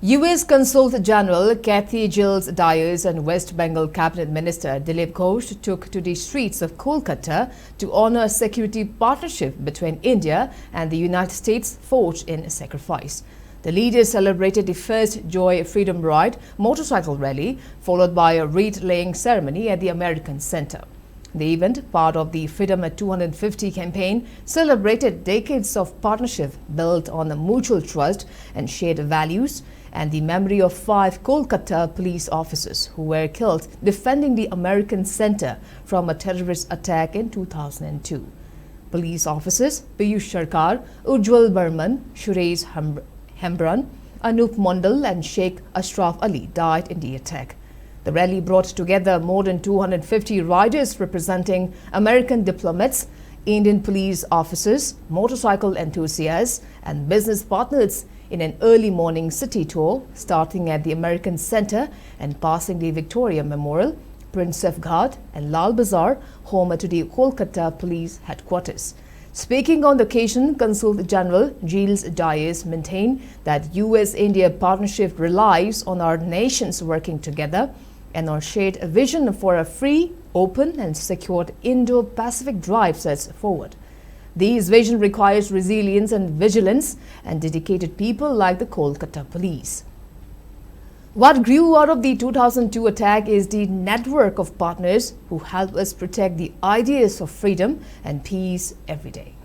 US Consul General Kathy Giles Dyers and West Bengal Cabinet Minister Dilip Ghosh took to the streets of Kolkata to honor a security partnership between India and the United States forged in sacrifice. The leaders celebrated the first Joy Freedom Ride motorcycle rally, followed by a wreath-laying ceremony at the American Center. The event, part of the Freedom at 250 campaign, celebrated decades of partnership built on a mutual trust and shared values, and the memory of 5 Kolkata police officers who were killed defending the American Center from a terrorist attack in 2002. Police officers Piyush Sarkar, Ujjwal Burman, Suresh Hembran, Anup Mondal and Sheikh Ashraf Ali died in the attack. The rally brought together more than 250 riders representing American diplomats, Indian police officers, motorcycle enthusiasts and business partners in an early morning city tour starting at the American Center and passing the Victoria Memorial, Prinsep Ghat and Lal Bazaar, home to the Kolkata Police Headquarters. Speaking on the occasion, Consul General Giles Dyers maintained that US-India partnership relies on our nations working together and our shared vision for a free, open and secured Indo-Pacific drives us forward. This vision requires resilience and vigilance and dedicated people like the Kolkata police. What grew out of the 2002 attack is the network of partners who help us protect the ideas of freedom and peace every day.